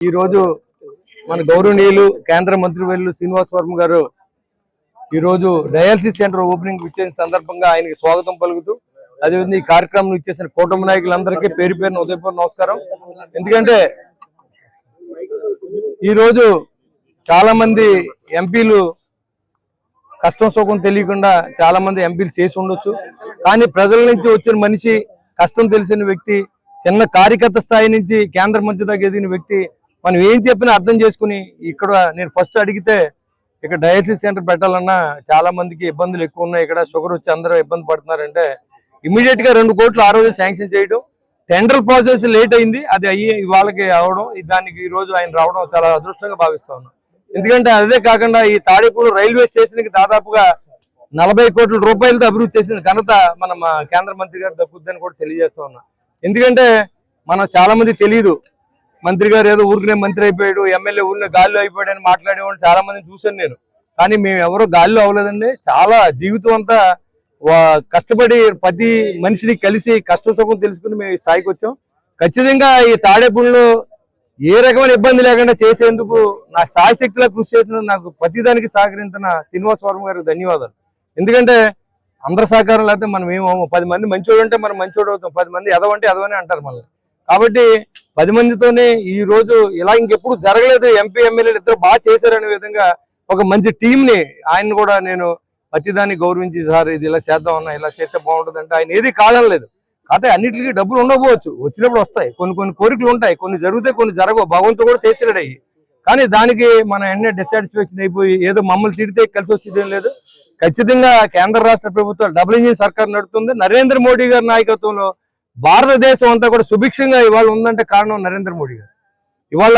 ఈ రోజు మన గౌరవనీయులు కేంద్ర మంత్రివర్యులు శ్రీనివాస్ వర్మ గారు ఈ రోజు డయాలసిస్ సెంటర్ ఓపెనింగ్ ఇచ్చిన సందర్భంగా ఆయనకి స్వాగతం పలుకుతూ అదేవిధంగా ఈ కార్యక్రమం ఇచ్చేసిన కూటమి నాయకులందరికీ పేరు పేరున ఉదయపూర్వ నమస్కారం. ఎందుకంటే ఈ రోజు చాలా మంది ఎంపీలు కష్టం సుఖం తెలియకుండా చాలా మంది ఎంపీలు చేసి ఉండొచ్చు. కానీ ప్రజల నుంచి వచ్చిన మనిషి, కష్టం తెలిసిన వ్యక్తి, చిన్న కార్యకర్త స్థాయి నుంచి కేంద్ర మంత్రి దాకా ఎదిగిన వ్యక్తి మనం ఏం చెప్పినా అర్థం చేసుకుని ఇక్కడ నేను ఫస్ట్ అడిగితే ఇక్కడ డయాలసిస్ సెంటర్ పెట్టాలన్నా చాలా మందికి ఇబ్బందులు ఎక్కువ ఉన్నాయి, ఇక్కడ షుగర్ వచ్చి అందరూ ఇబ్బంది పడుతున్నారంటే ఇమీడియట్ గా 2 కోట్లు ఆ రోజు శాంక్షన్ చేయడం, టెండర్ ప్రాసెస్ లేట్ అయింది, అది అయ్యి వాళ్ళకి అవడం, దానికి ఈ రోజు ఆయన రావడం చాలా అదృష్టంగా భావిస్తా ఉన్నాం. ఎందుకంటే అదే కాకుండా ఈ తాడేపూడి రైల్వే స్టేషన్ కి దాదాపుగా 40 కోట్ల రూపాయలతో అభివృద్ధి చేసిన ఘనత మన కేంద్ర మంత్రి గారు దక్కుద్దని కూడా తెలియజేస్తా ఉన్నా. ఎందుకంటే మనం చాలా మంది తెలియదు, మంత్రి గారు ఏదో ఊరికనే మంత్రి అయిపోయాడు, ఎమ్మెల్యే ఊరిలో గాల్లో అయిపోయాడు అని మాట్లాడేవాళ్ళు చాలా మందిని చూశాను నేను. కానీ మేము ఎవరో గాల్లో అవ్వలేదండి. చాలా జీవితం అంతా కష్టపడి ప్రతి మనిషిని కలిసి కష్ట సుఖం తెలుసుకుని మేము ఈ స్థాయికి వచ్చాం. ఖచ్చితంగా ఈ తాడేపూడిలో ఏ రకమైన ఇబ్బంది లేకుండా చేసేందుకు నా శాయశక్తిలా కృషి చేసిన నాకు ప్రతిదానికి సహకరించిన శ్రీనివాస్ వర్మ గారికి ధన్యవాదాలు. ఎందుకంటే అందరి సహకారం లేకపోతే మనం ఏమో 10 మంది మంచోడు అంటే మనం మంచోడు అవుతాం, 10 మంది ఎదవంటే ఎదవని అంటారు మనల్ని. కాబట్టి 10 మందితోనే ఈ రోజు ఇలా ఇంకెప్పుడు జరగలేదు, ఎంపీ ఎమ్మెల్యేలు ఇద్దరు బాగా చేశారనే విధంగా ఒక మంచి టీంని ఆయన కూడా నేను ప్రతిదాన్ని గౌరవించి, సార్ ఇది ఇలా చేద్దామన్నా, ఇలా చేస్తే బాగుంటుంది అంటే ఆయన ఏది కాదనలేదు. కాకపోతే అన్నిటికీ డబ్బులు ఉండకపోవచ్చు, వచ్చినప్పుడు వస్తాయి, కొన్ని కోరికలు ఉంటాయి, కొన్ని జరుగుతాయి, కొన్ని జరగవు, భగవంతుడు కూడా తీర్చలేడు అయ్యి. కానీ దానికి మనం ఎన్నే డిసాటిస్ఫాక్షన్ అయిపోయి ఏదో మమ్మల్ని తిడితే కలిసి వచ్చేదేం లేదు. ఖచ్చితంగా కేంద్ర రాష్ట్ర ప్రభుత్వం డబుల్ ఇంజిన్ సర్కార్ నడుస్తుంది. నరేంద్ర మోడీ గారి నాయకత్వంలో భారతదేశం అంతా కూడా సుభిక్షంగా ఇవాళ ఉందంటే కారణం నరేంద్ర మోడీ గారు. ఇవాళ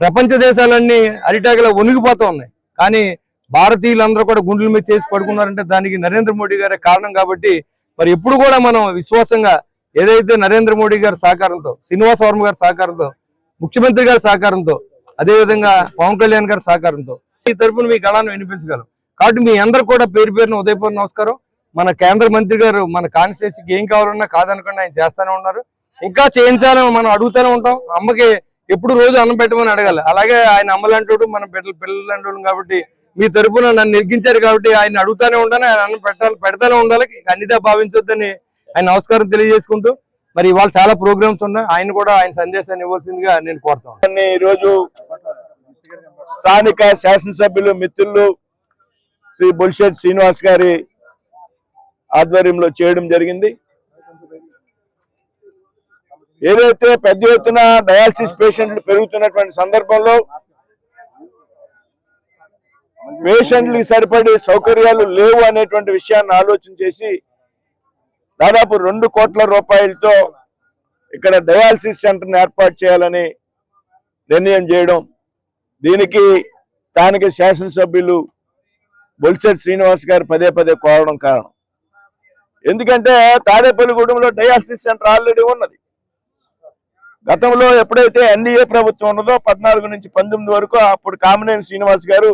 ప్రపంచ దేశాలన్నీ అరిటాకులా వణిగిపోతూ ఉన్నాయి, కానీ భారతీయులందరూ కూడా గుండెల మీద చేసి పడుకున్నారంటే దానికి నరేంద్ర మోడీ గారే కారణం. కాబట్టి మరి ఎప్పుడు కూడా మనం విశ్వాసంగా ఏదైతే నరేంద్ర మోడీ గారి సహకారంతో, శ్రీనివాస్ వర్మ గారి సహకారంతో, ముఖ్యమంత్రి గారి సహకారంతో, అదేవిధంగా పవన్ కళ్యాణ్ గారి సహకారంతో ఈ తరఫున మీ గళాన్ని వినిపించగలం. కాబట్టి మీ అందరూ కూడా పేరు పేరున ఉదయపూర్వ నమస్కారం. మన కేంద్ర మంత్రి గారు మన కాన్స్టిట్యూన్సీకి ఏం కావాలన్నా కాదనకుండా ఆయన చేస్తూనే ఉన్నారు, ఇంకా చేయించాలని మనం అడుగుతూనే ఉంటాం. అమ్మకి ఎప్పుడు రోజు అన్నం పెట్టమని అడగాలి, అలాగే ఆయన అమ్మలాంటోడు, మన పిల్లలంటోడు. కాబట్టి మీ తరఫున నన్ను నెగ్గించారు కాబట్టి ఆయన అడుగుతూనే ఉంటాను, ఆయన అన్నం పెడతానే ఉండాలి, అన్నిదా భావించొద్దని ఆయన నమస్కారం తెలియజేసుకుంటూ మరి ఇవాళ చాలా ప్రోగ్రామ్స్ ఉన్నాయి, ఆయన కూడా ఆయన సందేశాన్ని ఇవ్వాల్సిందిగా నేను కోరుతాను. ఈరోజు స్థానిక శాసనసభ్యులు మిత్రులు శ్రీ బొలిశెట్టి శ్రీనివాస్ గారి ఆధ్వర్యంలో చేయడం జరిగింది. ఏదైతే పెద్ద ఎత్తున డయాలసిస్ పేషెంట్లు పెరుగుతున్నటువంటి సందర్భంలో పేషెంట్లకి సరిపడే సౌకర్యాలు లేవు అనేటువంటి విషయాన్ని ఆలోచన చేసి దాదాపు 2 కోట్ల రూపాయలతో ఇక్కడ డయాలసిస్ సెంటర్ని ఏర్పాటు చేయాలని నిర్ణయం చేయడం, దీనికి స్థానిక శాసనసభ్యులు బొలిశెట్టి శ్రీనివాస్ గారు పదే కోరడం కారణం. ఎందుకంటే తాడేపల్లిగూడెంలో డయాలసిస్ సెంటర్ ఆల్రెడీ ఉన్నది. గతంలో ఎప్పుడైతే ఎన్డీఏ ప్రభుత్వం ఉన్నదో 14 నుంచి 19 వరకు అప్పుడు కామినేని శ్రీనివాస్ గారు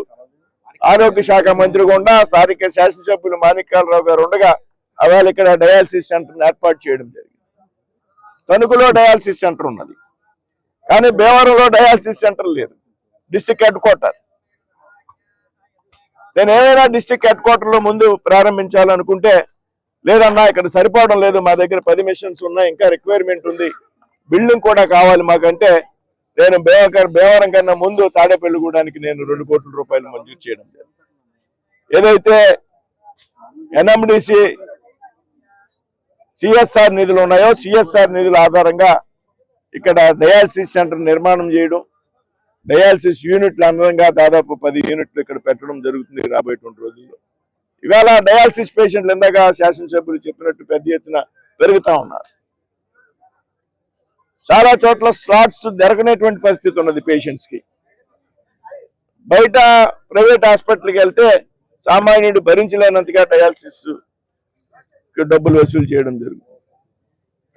ఆరోగ్య శాఖ మంత్రిగా ఉండా, స్థానిక శాసనసభ్యులు మాణిక్యాలరావు గారు ఉండగా అవాళ ఇక్కడ డయాలసిస్ సెంటర్ని ఏర్పాటు చేయడం జరిగింది. తణుకులో డయాలసిస్ సెంటర్ ఉన్నది, కానీ భీమవరంలో డయాలసిస్ సెంటర్ లేదు, డిస్ట్రిక్ట్ హెడ్ క్వార్టర్. నేను ఏదైనా డిస్ట్రిక్ట్ హెడ్ క్వార్టర్లో ముందు ప్రారంభించాలనుకుంటే లేదన్నా ఇక్కడ సరిపోవడం లేదు, మా దగ్గర 10 మిషన్స్ ఉన్నాయి, ఇంకా రిక్వైర్మెంట్ ఉంది, బిల్డింగ్ కూడా కావాలి మాకంటే నేను భీమవరం కన్నా ముందు తాడేపల్లిగూడానికి నేను 2 కోట్ల రూపాయలు మంజూరు చేయడం జరిగింది. ఏదైతే ఎన్ఎండిసి సిఎస్ఆర్ నిధులు ఉన్నాయో సిఎస్ఆర్ నిధుల ఆధారంగా ఇక్కడ డయాలసిస్ సెంటర్ నిర్మాణం చేయడం, డయాలసిస్ యూనిట్లు అందంగా దాదాపు 10 యూనిట్లు ఇక్కడ పెట్టడం జరుగుతుంది రాబోయేటువంటి రోజుల్లో. ఇవాళ డయాలసిస్ పేషెంట్లు ఇందాక శాసనసభ్యులు చెప్పినట్టు పెద్ద ఎత్తున పెరుగుతా ఉన్నారు. చాలా చోట్ల స్లాట్స్ దొరకనేటువంటి పరిస్థితి ఉన్నది పేషెంట్స్ కి. బయట ప్రైవేట్ హాస్పిటల్కి వెళ్తే సామాన్యుడు భరించలేనంతగా డయాలసిస్ డబ్బులు వసూలు చేయడం జరుగుతుంది.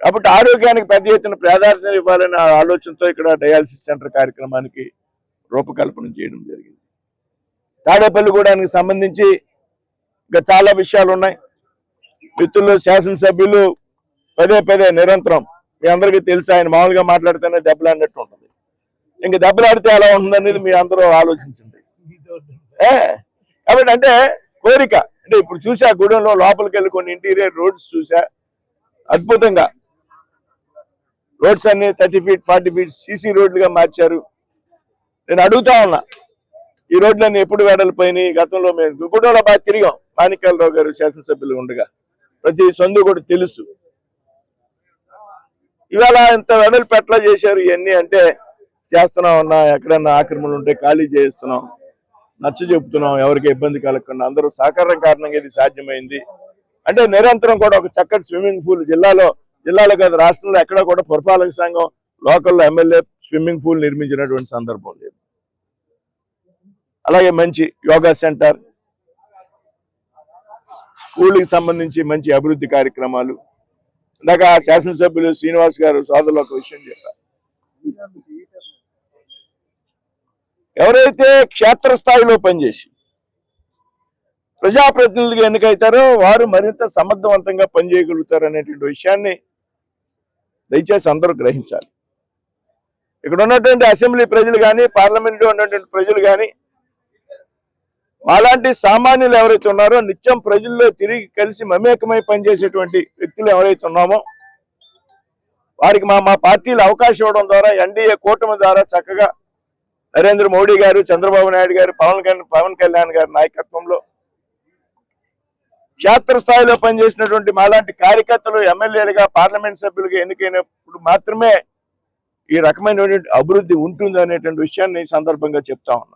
కాబట్టి ఆరోగ్యానికి పెద్ద ఎత్తున ప్రాధాన్యత ఇవ్వాలనే ఆలోచనతో ఇక్కడ డయాలసిస్ సెంటర్ కార్యక్రమానికి రూపకల్పన చేయడం జరిగింది. తాడేపల్లిగూడానికి సంబంధించి ఇంకా చాలా విషయాలు ఉన్నాయి. మిత్రులు శాసనసభ్యులు పదే నిరంతరం మీ అందరికీ తెలుసు, ఆయన మామూలుగా మాట్లాడితేనే దెబ్బలాడినట్టు ఉంటుంది. ఇంక దెబ్బలాడితే ఎలా ఉంటుందనేది మీ అందరూ ఆలోచించండి. కాబట్టి అంటే కోరిక అంటే ఇప్పుడు చూసా గూడెంలో లోపలికి వెళ్ళి కొన్ని ఇంటీరియర్ రోడ్స్ చూసా, అద్భుతంగా రోడ్స్ అన్ని 30 feet 40 feet సీసీ రోడ్లుగా మార్చారు. నేను అడుగుతా ఉన్నా, ఈ రోడ్లన్నీ ఎప్పుడు వెడలిపోయినాయి? గతంలో మేము గూడెంలో బాగా తిరిగాం, మాణిక్యాలరావు గారు శాసనసభ్యులు ఉండగా, ప్రతి సందు కూడా తెలుసు. ఇవాళ ఇంత వెడల్పు ఎట్లా చేశారు ఇవన్నీ అంటే, చేస్తున్నాం అన్నా, ఎక్కడన్నా ఆక్రమణలు ఉంటే ఖాళీ చేస్తున్నాం, నచ్చ చెబుతున్నాం, ఎవరికి ఇబ్బంది కలగకుండా అందరూ సహకారం కారణంగా ఇది సాధ్యమైంది. అంటే నిరంతరం కూడా ఒక చక్కటి స్విమ్మింగ్ పూల్ జిల్లాలో కాదు రాష్ట్రంలో ఎక్కడ కూడా పురపాలక సంఘం లోకల్లో ఎమ్మెల్యే స్విమ్మింగ్ పూల్ నిర్మించినటువంటి సందర్భం లేదు. అలాగే మంచి యోగా సెంటర్, స్కూల్కి సంబంధించి మంచి అభివృద్ధి కార్యక్రమాలు. ఇందాక శాసనసభ్యులు శ్రీనివాస్ గారు సోదరులు ఒక విషయం చెప్పారు, ఎవరైతే క్షేత్రస్థాయిలో పనిచేసి ప్రజాప్రతినిధులుగా ఎన్నికైతారో వారు మరింత సమర్థవంతంగా పనిచేయగలుగుతారు అనేటువంటి విషయాన్ని దయచేసి అందరూ గ్రహించాలి. ఇక్కడ ఉన్నటువంటి అసెంబ్లీ ప్రజలు కానీ, పార్లమెంట్లో ఉన్నటువంటి ప్రజలు కానీ, అలాంటి సామాన్యులు ఎవరైతే ఉన్నారో నిత్యం ప్రజల్లో తిరిగి కలిసి మమేకమై పనిచేసేటువంటి వ్యక్తులు ఎవరైతే ఉన్నామో వారికి మా పార్టీలు అవకాశం ఇవ్వడం ద్వారా, ఎన్డీఏ కూటమి ద్వారా చక్కగా నరేంద్ర మోడీ గారు, చంద్రబాబు నాయుడు గారు, పవన్ కళ్యాణ్ గారి నాయకత్వంలో క్షేత్రస్థాయిలో పనిచేసినటువంటి మాలాంటి కార్యకర్తలు ఎమ్మెల్యేలుగా, పార్లమెంట్ సభ్యులుగా ఎన్నికైనప్పుడు మాత్రమే ఈ రకమైనటువంటి అభివృద్ధి ఉంటుంది అనేటువంటి విషయాన్ని ఈ సందర్భంగా చెప్తా ఉన్నా.